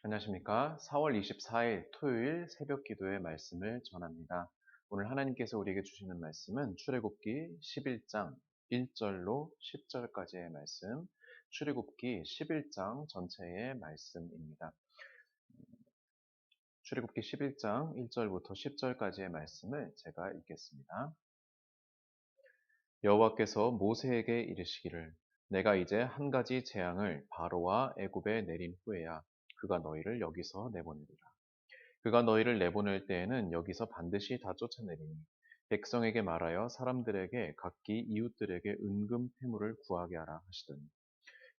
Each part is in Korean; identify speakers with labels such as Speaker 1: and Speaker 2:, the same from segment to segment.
Speaker 1: 안녕하십니까. 4월 24일 토요일 새벽 기도의 말씀을 전합니다. 오늘 하나님께서 우리에게 주시는 말씀은 출애굽기 11장 1절로 10절까지의 말씀, 출애굽기 11장 전체의 말씀입니다. 출애굽기 11장 1절부터 10절까지의 말씀을 제가 읽겠습니다. 여호와께서 모세에게 이르시기를 내가 이제 한 가지 재앙을 바로와 애굽에 내린 후에야 그가 너희를 여기서 내보내리라. 그가 너희를 내보낼 때에는 여기서 반드시 다 쫓아내리니 백성에게 말하여 사람들에게 각기 이웃들에게 은금 패물을 구하게 하라 하시더니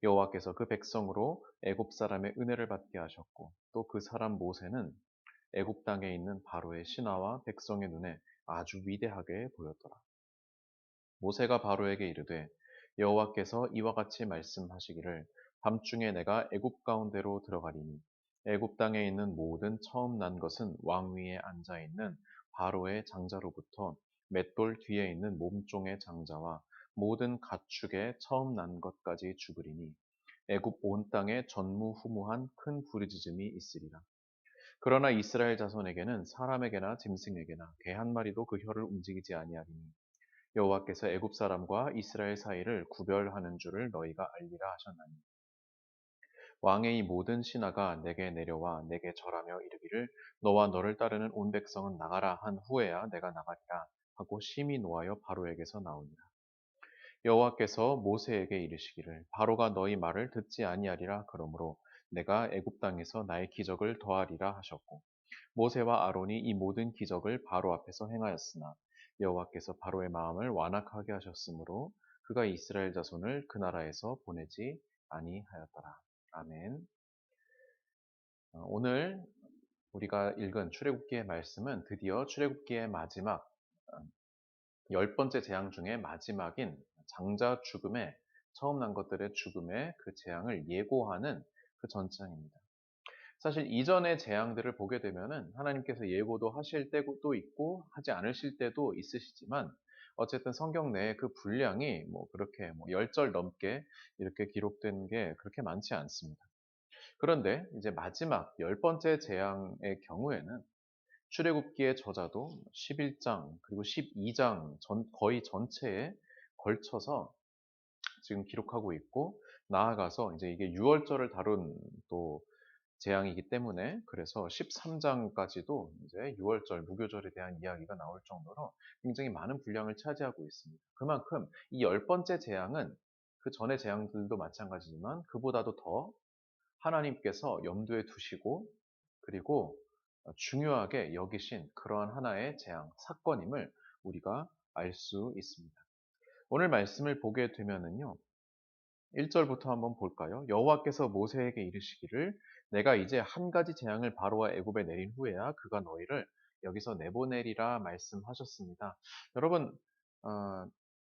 Speaker 1: 여호와께서 그 백성으로 애굽 사람의 은혜를 받게 하셨고 또 그 사람 모세는 애굽 땅에 있는 바로의 신하와 백성의 눈에 아주 위대하게 보였더라. 모세가 바로에게 이르되 여호와께서 이와 같이 말씀하시기를 밤중에 내가 애굽 가운데로 들어가리니 애굽 땅에 있는 모든 처음 난 것은 왕 위에 앉아 있는 바로의 장자로부터 맷돌 뒤에 있는 몸종의 장자와 모든 가축의 처음 난 것까지 죽으리니 애굽 온 땅에 전무후무한 큰 부르짖음이 있으리라. 그러나 이스라엘 자손에게는 사람에게나 짐승에게나 개 한 마리도 그 혀를 움직이지 아니하리니 여호와께서 애굽 사람과 이스라엘 사이를 구별하는 줄을 너희가 알리라 하셨나니 왕의 이 모든 신하가 내게 내려와 내게 절하며 이르기를 너와 너를 따르는 온 백성은 나가라 한 후에야 내가 나가리라 하고 심히 노하여 바로에게서 나오니라. 여호와께서 모세에게 이르시기를 바로가 너희 말을 듣지 아니하리라 그러므로 내가 애굽 땅에서 나의 기적을 더하리라 하셨고 모세와 아론이 이 모든 기적을 바로 앞에서 행하였으나 여호와께서 바로의 마음을 완악하게 하셨으므로 그가 이스라엘 자손을 그 나라에서 보내지 아니하였더라. 아멘. 오늘 우리가 읽은 출애굽기의 말씀은 드디어 출애굽기의 마지막 어, 열 번째 재앙 중에 마지막인 장자 죽음의 처음 난 것들의 죽음의 그 재앙을 예고하는 그 전장입니다. 사실 이전의 재앙들을 보게 되면은 하나님께서 예고도 하실 때도 있고 하지 않으실 때도 있으시지만 어쨌든 성경 내에 그 분량이 뭐 그렇게 뭐 10절 넘게 이렇게 기록된 게 그렇게 많지 않습니다. 그런데 이제 마지막 열 번째 재앙의 경우에는 출애굽기의 저자도 11장 그리고 12장 거의 전체에 걸쳐서 지금 기록하고 있고 나아가서 이제 이게 유월절을 다룬 또 재앙이기 때문에 그래서 13장까지도 이제 유월절, 무교절에 대한 이야기가 나올 정도로 굉장히 많은 분량을 차지하고 있습니다. 그만큼 이 열 번째 재앙은 그 전의 재앙들도 마찬가지지만 그보다도 더 하나님께서 염두에 두시고 그리고 중요하게 여기신 그러한 하나의 재앙, 사건임을 우리가 알 수 있습니다. 오늘 말씀을 보게 되면은요. 1절부터 한번 볼까요? 여호와께서 모세에게 이르시기를 내가 이제 한 가지 재앙을 바로와 애굽에 내린 후에야 그가 너희를 여기서 내보내리라 말씀하셨습니다. 여러분 어,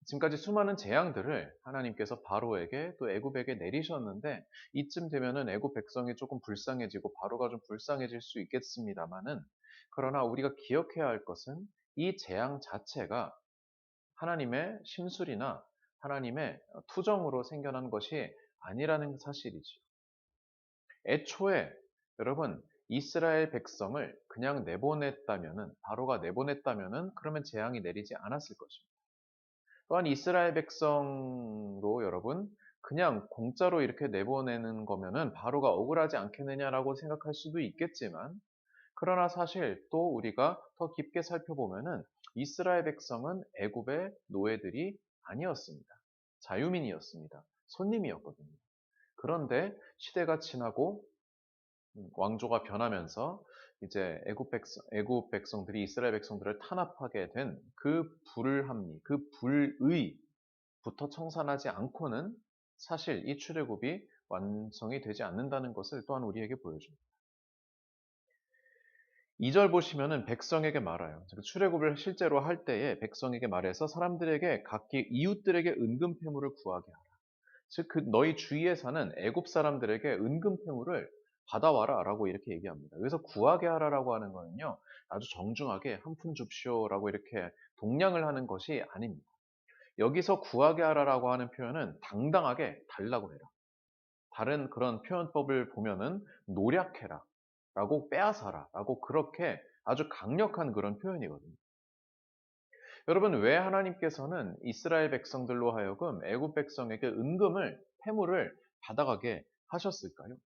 Speaker 1: 지금까지 수많은 재앙들을 하나님께서 바로에게 또 애굽에게 내리셨는데 이쯤 되면은 애굽 백성이 조금 불쌍해지고 바로가 좀 불쌍해질 수 있겠습니다만은 그러나 우리가 기억해야 할 것은 이 재앙 자체가 하나님의 심술이나 하나님의 투정으로 생겨난 것이 아니라는 사실이지요. 애초에 여러분 이스라엘 백성을 그냥 내보냈다면은 바로가 내보냈다면은 그러면 재앙이 내리지 않았을 것입니다. 또한 이스라엘 백성도 여러분 그냥 공짜로 이렇게 내보내는 거면은 바로가 억울하지 않겠느냐라고 생각할 수도 있겠지만 그러나 사실 또 우리가 더 깊게 살펴보면은 이스라엘 백성은 애굽의 노예들이 아니었습니다. 자유민이었습니다. 손님이었거든요. 그런데 시대가 지나고 왕조가 변하면서 이제 애굽 백성들이 이스라엘 백성들을 탄압하게 된 그 불합리, 그 불의부터 청산하지 않고는 사실 이 출애굽이 완성이 되지 않는다는 것을 또한 우리에게 보여줍니다. 2절 보시면은 백성에게 말아요. 출애굽을 실제로 할 때에 백성에게 말해서 사람들에게 각기 이웃들에게 은금 패물을 구하게 하라. 즉 그 너희 주위에 사는 애굽 사람들에게 은금 패물을 받아와라라고 이렇게 얘기합니다. 여기서 구하게 하라라고 하는 거는요. 아주 정중하게 한 푼 줍쇼라고 이렇게 동냥을 하는 것이 아닙니다. 여기서 구하게 하라라고 하는 표현은 당당하게 달라고 해라. 다른 그런 표현법을 보면은 노략해라 라고 빼앗아라 라고 그렇게 아주 강력한 그런 표현이거든요. 여러분 왜 하나님께서는 이스라엘 백성들로 하여금 애굽 백성에게 은금을 패물을 받아가게 하셨을까요?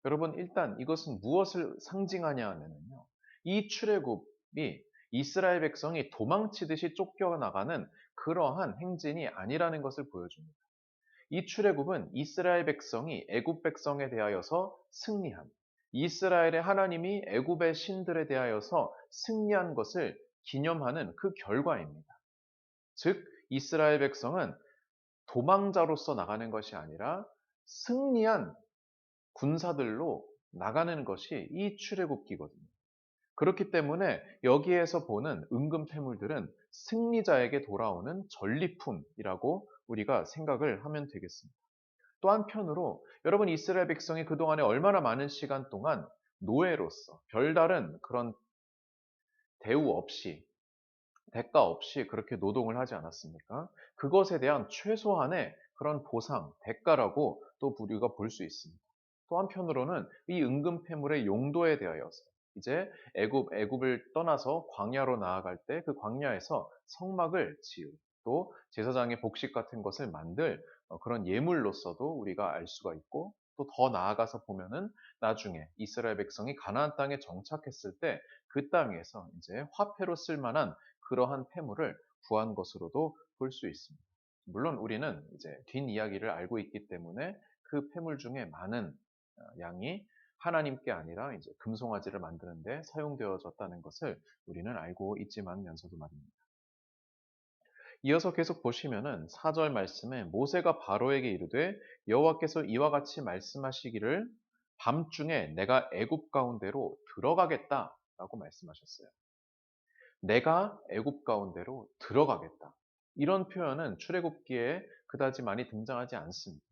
Speaker 1: 여러분 일단 이것은 무엇을 상징하냐 하면요. 이 출애굽이 이스라엘 백성이 도망치듯이 쫓겨나가는 그러한 행진이 아니라는 것을 보여줍니다. 이 출애굽은 이스라엘 백성이 애굽 백성에 대하여서 승리한, 이스라엘의 하나님이 애굽의 신들에 대하여서 승리한 것을 기념하는 그 결과입니다. 즉 이스라엘 백성은 도망자로서 나가는 것이 아니라 승리한 군사들로 나가는 것이 이 출애굽기거든요. 그렇기 때문에 여기에서 보는 은금패물들은 승리자에게 돌아오는 전리품이라고 우리가 생각을 하면 되겠습니다. 또 한편으로 여러분 이스라엘 백성이 그동안에 얼마나 많은 시간 동안 노예로서 별다른 그런 대우 없이 대가 없이 그렇게 노동을 하지 않았습니까? 그것에 대한 최소한의 그런 보상, 대가라고 또 우리가 볼 수 있습니다. 또 한편으로는 이 은금패물의 용도에 대하여서 이제 애굽을 떠나서 광야로 나아갈 때 그 광야에서 성막을 지을 또 제사장의 복식 같은 것을 만들 그런 예물로서도 우리가 알 수가 있고 또 더 나아가서 보면은 나중에 이스라엘 백성이 가나안 땅에 정착했을 때 그 땅에서 이제 화폐로 쓸 만한 그러한 폐물을 구한 것으로도 볼 수 있습니다. 물론 우리는 이제 뒷이야기를 알고 있기 때문에 그 폐물 중에 많은 양이 하나님께 아니라 이제 금송아지를 만드는데 사용되어졌다는 것을 우리는 알고 있지만면서도 말입니다. 이어서 계속 보시면은 4절 말씀에 모세가 바로에게 이르되 여호와께서 이와 같이 말씀하시기를 밤중에 내가 애굽 가운데로 들어가겠다라고 말씀하셨어요. 내가 애굽 가운데로 들어가겠다. 이런 표현은 출애굽기에 그다지 많이 등장하지 않습니다.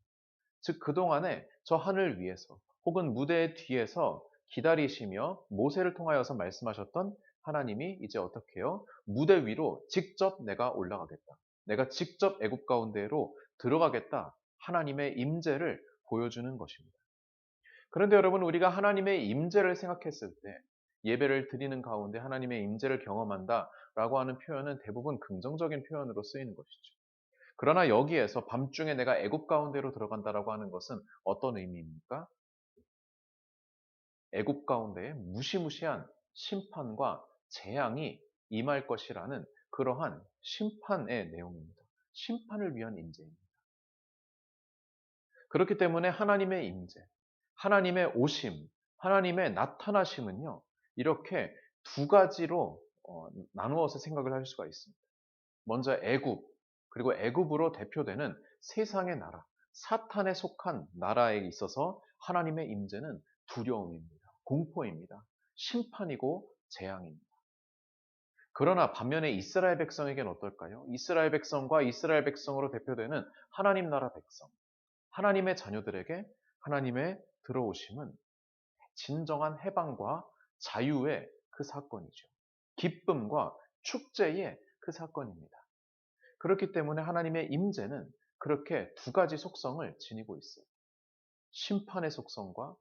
Speaker 1: 즉 그동안에 저 하늘 위에서 혹은 무대 뒤에서 기다리시며 모세를 통하여서 말씀하셨던 하나님이 이제 어떻게 해요? 무대 위로 직접 내가 올라가겠다. 내가 직접 애굽 가운데로 들어가겠다. 하나님의 임재를 보여주는 것입니다. 그런데 여러분 우리가 하나님의 임재를 생각했을 때 예배를 드리는 가운데 하나님의 임재를 경험한다라고 하는 표현은 대부분 긍정적인 표현으로 쓰이는 것이죠. 그러나 여기에서 밤중에 내가 애굽 가운데로 들어간다라고 하는 것은 어떤 의미입니까? 애굽 가운데에 무시무시한 심판과 재앙이 임할 것이라는 그러한 심판의 내용입니다. 심판을 위한 임재입니다. 그렇기 때문에 하나님의 임재, 하나님의 오심, 하나님의 나타나심은요. 이렇게 두 가지로 나누어서 생각을 할 수가 있습니다. 먼저 애굽, 그리고 애굽으로 대표되는 세상의 나라, 사탄에 속한 나라에 있어서 하나님의 임재는 두려움입니다. 공포입니다. 심판이고 재앙입니다. 그러나 반면에 이스라엘 백성에게는 어떨까요? 이스라엘 백성과 이스라엘 백성으로 대표되는 하나님 나라 백성, 하나님의 자녀들에게 하나님의 들어오심은 진정한 해방과 자유의 그 사건이죠. 기쁨과 축제의 그 사건입니다. 그렇기 때문에 하나님의 임재는 그렇게 두 가지 속성을 지니고 있어요. 심판의 속성과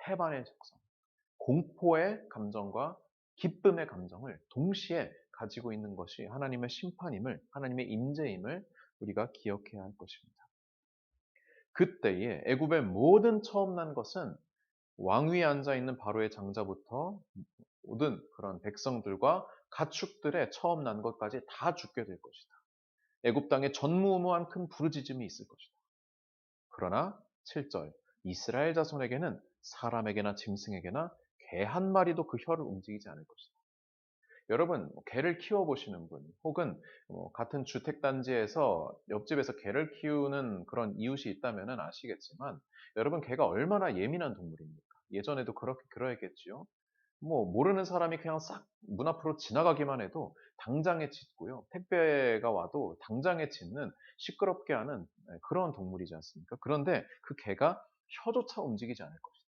Speaker 1: 해방의 속성, 공포의 감정과 기쁨의 감정을 동시에 가지고 있는 것이 하나님의 심판임을, 하나님의 임재임을 우리가 기억해야 할 것입니다. 그때에 애굽의 모든 처음 난 것은 왕위에 앉아 있는 바로의 장자부터 모든 그런 백성들과 가축들의 처음 난 것까지 다 죽게 될 것이다. 애굽 땅에 전무후무한 큰 부르짖음이 있을 것이다. 그러나 7절 이스라엘 자손에게는 사람에게나 짐승에게나 개 한 마리도 그 혀를 움직이지 않을 것이다. 여러분 개를 키워보시는 분 혹은 같은 주택단지에서 옆집에서 개를 키우는 그런 이웃이 있다면 아시겠지만 여러분 개가 얼마나 예민한 동물입니까? 예전에도 그렇게 그러했겠지요. 모르는 사람이 그냥 싹 문 앞으로 지나가기만 해도 당장에 짖고요. 택배가 와도 당장에 짖는 시끄럽게 하는 그런 동물이지 않습니까? 그런데 그 개가 혀조차 움직이지 않을 것이다.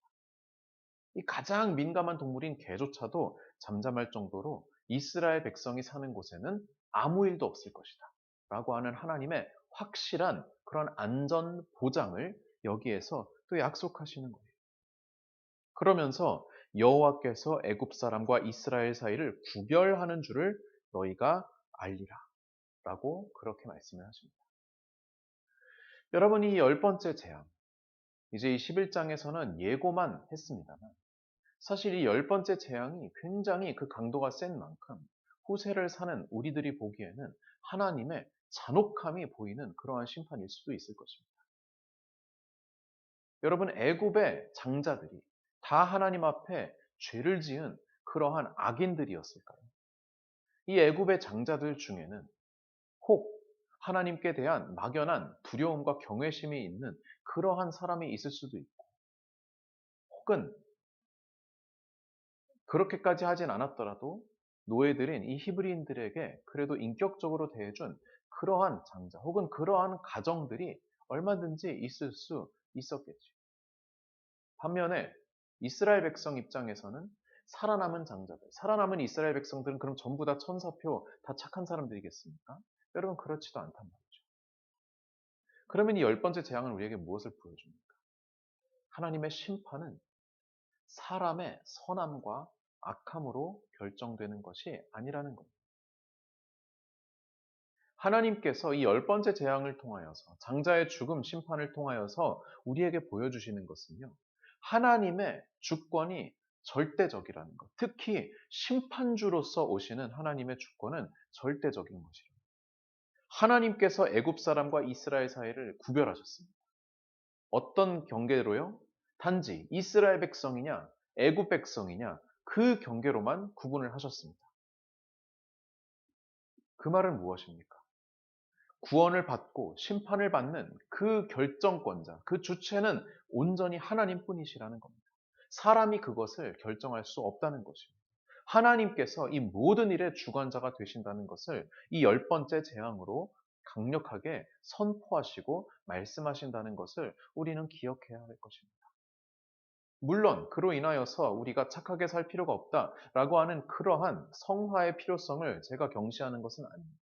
Speaker 1: 이 가장 민감한 동물인 개조차도 잠잠할 정도로 이스라엘 백성이 사는 곳에는 아무 일도 없을 것이다. 라고 하는 하나님의 확실한 그런 안전 보장을 여기에서 또 약속하시는 거예요. 그러면서 여호와께서 애굽 사람과 이스라엘 사이를 구별하는 줄을 너희가 알리라 라고 그렇게 말씀을 하십니다. 여러분, 이 열 번째 재앙, 이제 이 11장에서는 예고만 했습니다만 사실 이 열 번째 재앙이 굉장히 그 강도가 센 만큼 후세를 사는 우리들이 보기에는 하나님의 잔혹함이 보이는 그러한 심판일 수도 있을 것입니다. 여러분, 애굽의 장자들이 다 하나님 앞에 죄를 지은 그러한 악인들이었을까요? 이 애굽의 장자들 중에는 혹 하나님께 대한 막연한 두려움과 경외심이 있는 그러한 사람이 있을 수도 있고, 혹은 그렇게까지 하진 않았더라도 노예들인 이 히브리인들에게 그래도 인격적으로 대해준 그러한 장자 혹은 그러한 가정들이 얼마든지 있을 수 있었겠죠. 반면에 이스라엘 백성 입장에서는 살아남은 장자들, 살아남은 이스라엘 백성들은 그럼 전부 다 천사표, 다 착한 사람들이겠습니까? 여러분, 그렇지도 않단 말이죠. 그러면 이 열 번째 재앙은 우리에게 무엇을 보여줍니까? 하나님의 심판은 사람의 선함과 악함으로 결정되는 것이 아니라는 겁니다. 하나님께서 이 열 번째 재앙을 통하여서 장자의 죽음 심판을 통하여서 우리에게 보여주시는 것은요. 하나님의 주권이 절대적이라는 것. 특히 심판주로서 오시는 하나님의 주권은 절대적인 것이죠. 하나님께서 애굽 사람과 이스라엘 사이를 구별하셨습니다. 어떤 경계로요? 단지 이스라엘 백성이냐, 애굽 백성이냐 그 경계로만 구분을 하셨습니다. 그 말은 무엇입니까? 구원을 받고 심판을 받는 그 결정권자, 그 주체는 온전히 하나님뿐이시라는 겁니다. 사람이 그것을 결정할 수 없다는 것입니다. 하나님께서 이 모든 일의 주관자가 되신다는 것을 이 열 번째 재앙으로 강력하게 선포하시고 말씀하신다는 것을 우리는 기억해야 할 것입니다. 물론 그로 인하여서 우리가 착하게 살 필요가 없다라고 하는 그러한 성화의 필요성을 제가 경시하는 것은 아닙니다.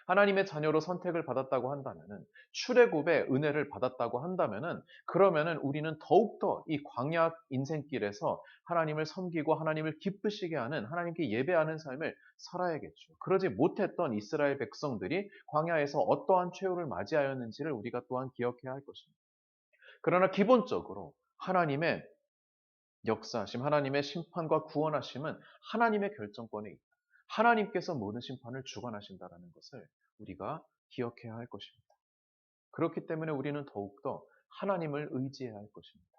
Speaker 1: 하나님의 자녀로 선택을 받았다고 한다면은, 출애굽의 은혜를 받았다고 한다면은, 그러면은 우리는 더욱더 이 광야 인생길에서 하나님을 섬기고 하나님을 기쁘시게 하는, 하나님께 예배하는 삶을 살아야겠죠. 그러지 못했던 이스라엘 백성들이 광야에서 어떠한 최후를 맞이하였는지를 우리가 또한 기억해야 할 것입니다. 그러나 기본적으로 하나님의 역사하심, 하나님의 심판과 구원하심은 하나님의 결정권에 있다. 하나님께서 모든 심판을 주관하신다는 것을 우리가 기억해야 할 것입니다. 그렇기 때문에 우리는 더욱더 하나님을 의지해야 할 것입니다.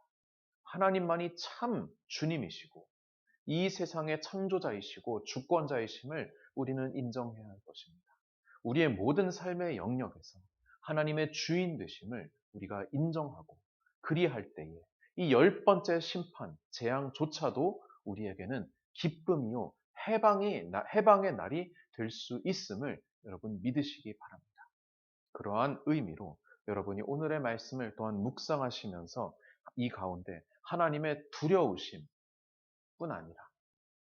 Speaker 1: 하나님만이 참 주님이시고 이 세상의 창조자이시고 주권자이심을 우리는 인정해야 할 것입니다. 우리의 모든 삶의 영역에서 하나님의 주인 되심을 우리가 인정하고 그리할 때에 이 열 번째 심판, 재앙조차도 우리에게는 기쁨이요, 해방의 날이 될 수 있음을 여러분 믿으시기 바랍니다. 그러한 의미로 여러분이 오늘의 말씀을 또한 묵상하시면서 이 가운데 하나님의 두려우심 뿐 아니라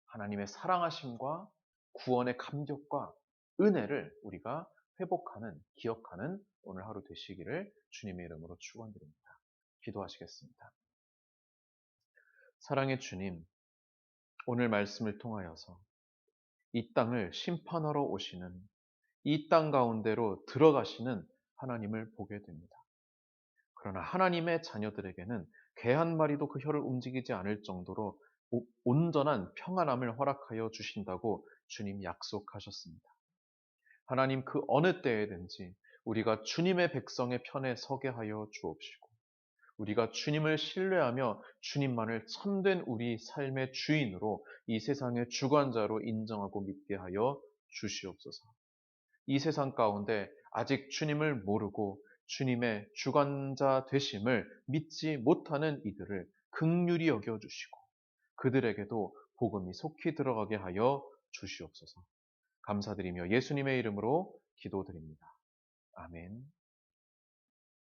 Speaker 1: 하나님의 사랑하심과 구원의 감격과 은혜를 우리가 회복하는, 기억하는 오늘 하루 되시기를 주님의 이름으로 축원드립니다. 기도하시겠습니다. 사랑의 주님, 오늘 말씀을 통하여서 이 땅을 심판하러 오시는, 이 땅 가운데로 들어가시는 하나님을 보게 됩니다. 그러나 하나님의 자녀들에게는 개 한 마리도 그 혀를 움직이지 않을 정도로 온전한 평안함을 허락하여 주신다고 주님 약속하셨습니다. 하나님, 그 어느 때에든지 우리가 주님의 백성의 편에 서게 하여 주옵시고, 우리가 주님을 신뢰하며 주님만을 참된 우리 삶의 주인으로 이 세상의 주관자로 인정하고 믿게 하여 주시옵소서. 이 세상 가운데 아직 주님을 모르고 주님의 주관자 되심을 믿지 못하는 이들을 긍휼히 여겨주시고 그들에게도 복음이 속히 들어가게 하여 주시옵소서. 감사드리며 예수님의 이름으로 기도드립니다. 아멘.